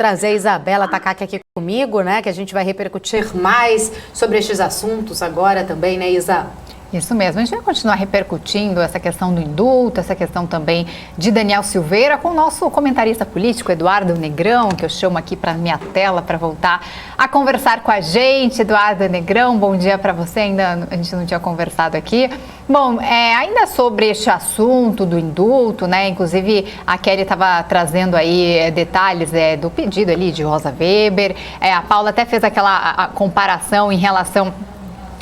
Trazer a Isabela Takaki aqui comigo, né? Que a gente vai repercutir mais sobre estes assuntos agora também, né, Isa? Isso mesmo, a gente vai continuar repercutindo essa questão do indulto, essa questão também de Daniel Silveira com o nosso comentarista político, Eduardo Negrão, que eu chamo aqui para minha tela para voltar a conversar com a gente. Eduardo Negrão, bom dia para você, ainda a gente não tinha conversado aqui. Bom, ainda sobre este assunto do indulto, né, inclusive a Kelly estava trazendo aí detalhes do pedido ali de Rosa Weber, a Paula até fez aquela comparação em relação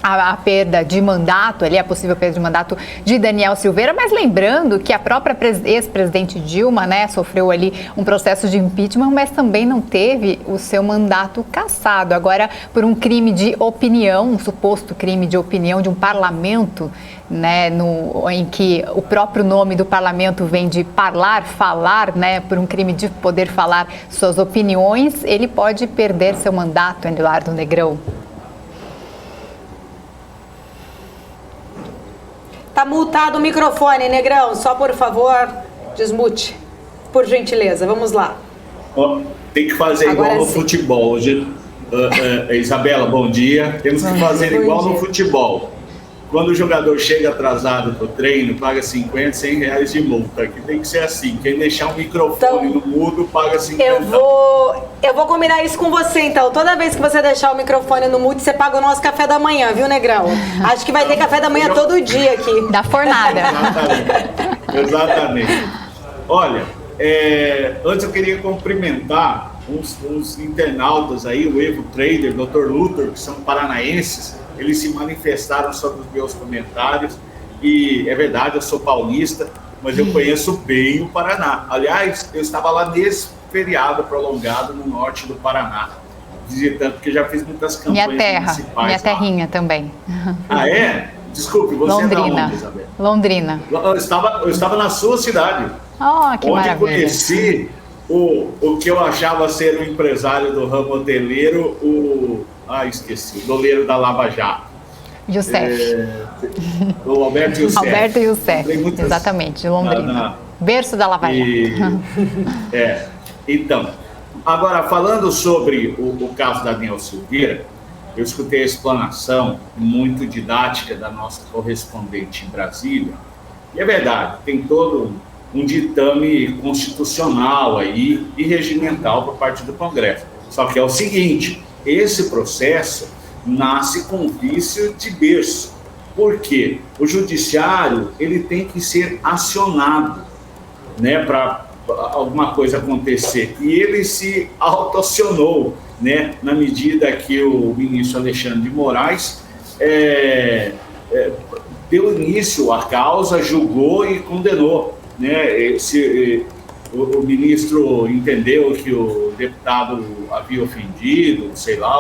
a perda de mandato, a possível perda de mandato de Daniel Silveira, mas lembrando que a própria ex-presidente Dilma, né, sofreu ali um processo de impeachment, mas também não teve o seu mandato cassado. Agora, por um crime de opinião, um suposto crime de opinião de um parlamento, né, em que o próprio nome do parlamento vem de falar, né, por um crime de poder falar suas opiniões, ele pode perder seu mandato, Eduardo Negrão. Tá multado o microfone, Negrão. Só, por favor, desmute. Por gentileza, vamos lá. Tem que fazer agora igual no futebol. Isabela, bom dia. Temos que fazer igual no futebol. Quando o jogador chega atrasado pro treino, paga 50, 100 reais de multa. Aqui tem que ser assim. Quem deixar o microfone no mudo, paga 50. Eu vou combinar isso com você, então. Toda vez que você deixar o microfone no mudo, você paga o nosso café da manhã, viu, Negrão? Acho que vai ter café da manhã todo dia aqui. Da fornada. Exatamente. Olha, antes eu queria cumprimentar uns internautas aí, o Evo Trader, Dr. Luthor, que são paranaenses. Eles se manifestaram sobre os meus comentários e é verdade, eu sou paulista, mas eu conheço bem o Paraná. Aliás, eu estava lá nesse feriado prolongado no norte do Paraná, visitando, porque já fiz muitas campanhas municipais. Minha terrinha também. Ah, é? Desculpe, você Londrina. é da onde, Isabel? Londrina. Eu estava na sua cidade, que onde maravilha. Conheci o que eu achava ser um empresário do ramo hoteleiro, esqueci, o doleiro da Lava Jato. Youssef. O Alberto Youssef. Alberto Youssef, exatamente, de Londrina. Berço da Lava Jato. Então, agora falando sobre o caso da Daniel Silveira, eu escutei a explanação muito didática da nossa correspondente em Brasília, e é verdade, tem todo um ditame constitucional aí e regimental por parte do Congresso. Só que é o seguinte, esse processo nasce com vício de berço. Por quê? O judiciário ele tem que ser acionado, né, para alguma coisa acontecer. E ele se autoacionou, né, na medida que o ministro Alexandre de Moraes deu início à causa, julgou e condenou, né? O ministro entendeu que o deputado havia ofendido,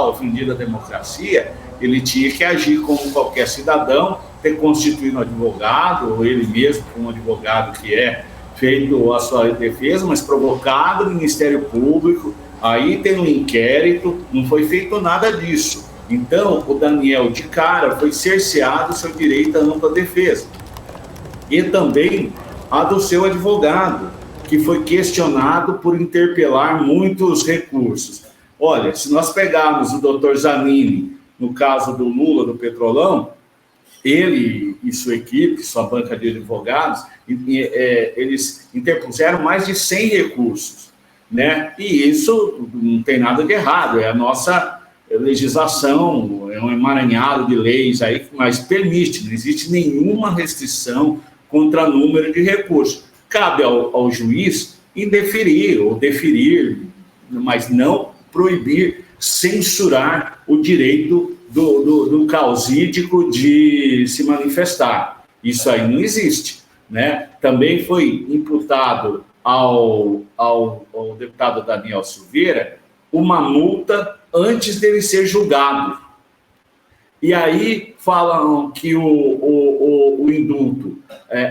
ofendido a democracia, ele tinha que agir como qualquer cidadão, ter constituído um advogado, ou ele mesmo como um advogado que feito a sua defesa, mas provocado o Ministério Público, aí tem um inquérito, não foi feito nada disso. Então, o Daniel, de cara, foi cerceado seu direito à ampla defesa. E também a do seu advogado, que foi questionado por interpelar muitos recursos. Olha, se nós pegarmos o doutor Zanini, no caso do Lula, do Petrolão, ele e sua equipe, sua banca de advogados, eles interpuseram mais de 100 recursos, né? E isso não tem nada de errado, é a nossa legislação, é um emaranhado de leis aí, mas permite, não existe nenhuma restrição contra número de recursos. Cabe ao juiz indeferir ou deferir, mas não proibir, censurar o direito do causídico de se manifestar. Isso aí não existe, né? Também foi imputado ao deputado Daniel Silveira uma multa antes dele ser julgado. E aí falam que o indulto,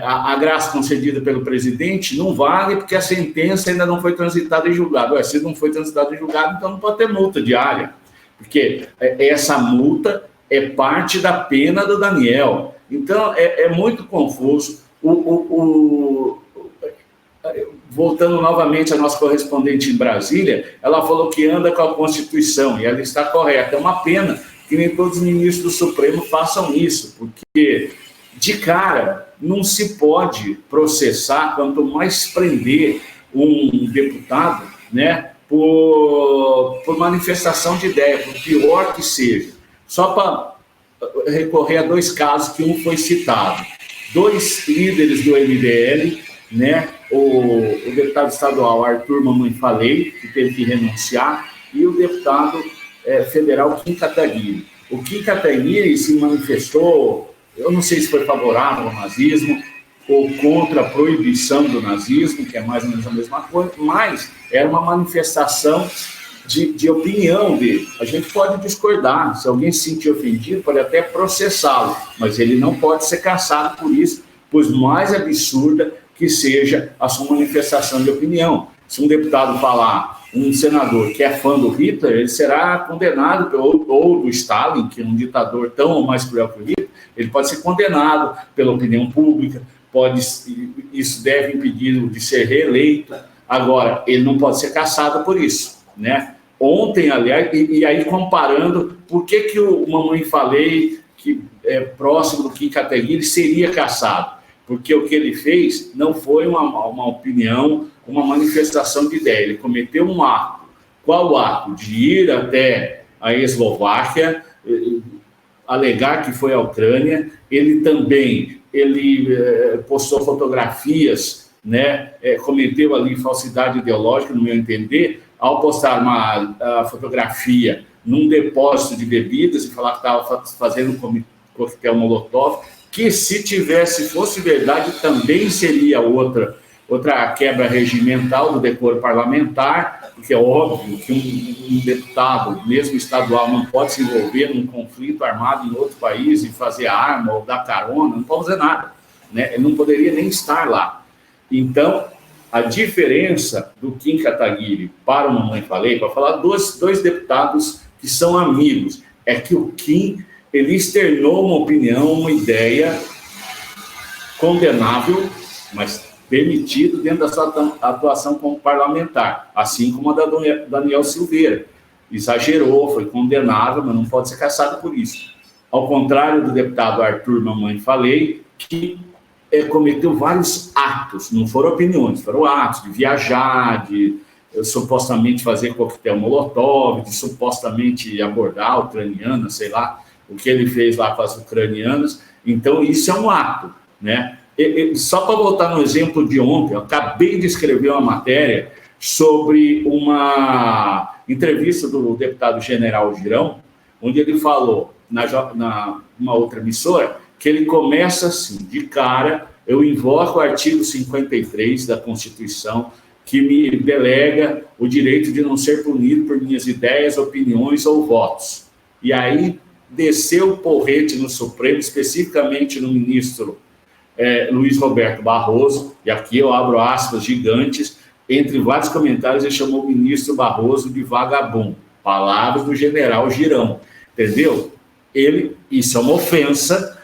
a graça concedida pelo presidente não vale porque a sentença ainda não foi transitada em julgado. Se não foi transitada em julgado, então não pode ter multa diária, porque essa multa é parte da pena do Daniel. Então, é muito confuso. voltando novamente à nossa correspondente em Brasília, ela falou que anda com a Constituição, e ela está correta. É uma pena que nem todos os ministros do Supremo façam isso, porque, de cara, não se pode processar, quanto mais prender um deputado, né, por manifestação de ideia, por pior que seja. Só para recorrer a 2 casos, que um foi citado. 2 líderes do MBL, né, o deputado estadual Arthur Mamãe Falei, que teve que renunciar, e o deputado federal Kim Kataguiri. O Kim Kataguiri se manifestou, eu não sei se foi favorável ao nazismo ou contra a proibição do nazismo, que é mais ou menos a mesma coisa, mas era uma manifestação de opinião dele. A gente pode discordar, se alguém se sentir ofendido, pode até processá-lo, mas ele não pode ser caçado por isso, pois mais absurda que seja a sua manifestação de opinião. Se um deputado falar, um senador que é fã do Hitler, ele será condenado, ou do Stalin, que é um ditador tão ou mais cruel que o Hitler, ele pode ser condenado pela opinião pública, isso deve impedi-lo de ser reeleito. Agora, ele não pode ser caçado por isso, né? Ontem, aliás, e aí comparando, por que o Mamãe Falei, que é próximo do Kim Kataguiri, seria caçado? Porque o que ele fez não foi uma opinião, uma manifestação de ideia. Ele cometeu um ato. Qual ato? De ir até a Eslováquia, alegar que foi a Ucrânia. Ele também postou fotografias, né, cometeu ali falsidade ideológica, no meu entender, ao postar uma fotografia num depósito de bebidas e falar que estava fazendo um coquetel Molotov, que se fosse verdade, também seria outra quebra regimental do decoro parlamentar, porque é óbvio que um deputado, mesmo estadual, não pode se envolver num conflito armado em outro país e fazer arma ou dar carona, não pode fazer nada, né? Ele não poderia nem estar lá. Então, a diferença do Kim Kataguiri para o Mamãe Falei, para falar dois deputados que são amigos, é que o Kim, ele externou uma opinião, uma ideia condenável, mas permitido dentro da sua atuação como parlamentar, assim como a da Daniel Silveira. Exagerou, foi condenável, mas não pode ser caçado por isso. Ao contrário do deputado Arthur Mamãe Falei, que cometeu vários atos, não foram opiniões, foram atos de viajar, de supostamente fazer coquetel Molotov, de supostamente abordar a ucraniana, sei lá, o que ele fez lá com as ucranianas. Então, isso é um ato, né? Só para voltar no exemplo de ontem, eu acabei de escrever uma matéria sobre uma entrevista do deputado General Girão, onde ele falou, numa outra emissora, que ele começa assim, de cara, eu invoco o artigo 53 da Constituição, que me delega o direito de não ser punido por minhas ideias, opiniões ou votos. E aí desceu o porrete no Supremo, especificamente no ministro Luiz Roberto Barroso, e aqui eu abro aspas gigantes, entre vários comentários ele chamou o ministro Barroso de vagabundo, palavras do general Girão, entendeu? Isso é uma ofensa,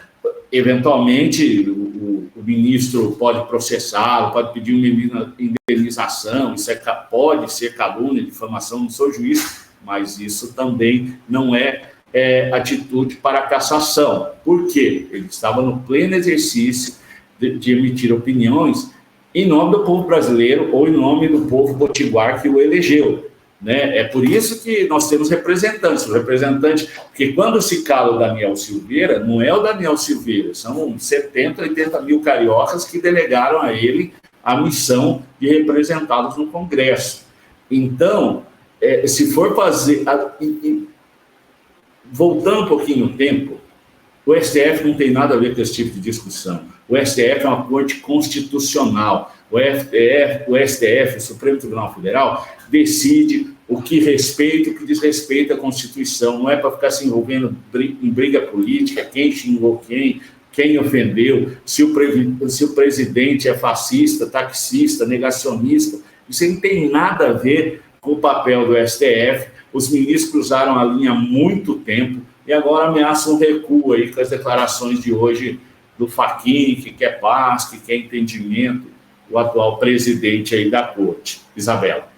eventualmente o ministro pode processá-lo, pode pedir uma indenização, isso pode ser calúnia, difamação, não sou juiz, mas isso também não é atitude para cassação. Por quê? Ele estava no pleno exercício de emitir opiniões em nome do povo brasileiro ou em nome do povo potiguar que o elegeu, né? É por isso que nós temos representantes, porque quando se cala o Daniel Silveira, não é o Daniel Silveira, são 70, 80 mil cariocas que delegaram a ele a missão de representá-los no Congresso. Então, se for fazer... Voltando um pouquinho no tempo, o STF não tem nada a ver com esse tipo de discussão. O STF é uma corte constitucional. O STF, o Supremo Tribunal Federal, decide o que respeita e o que desrespeita a Constituição. Não é para ficar se envolvendo em briga política, quem xingou quem ofendeu, se o presidente é fascista, taxista, negacionista. Isso não tem nada a ver com o papel do STF. Os ministros cruzaram a linha há muito tempo e agora ameaçam um recuo aí com as declarações de hoje do Fachin, que quer paz, que quer entendimento. o atual presidente aí da corte. Isabela.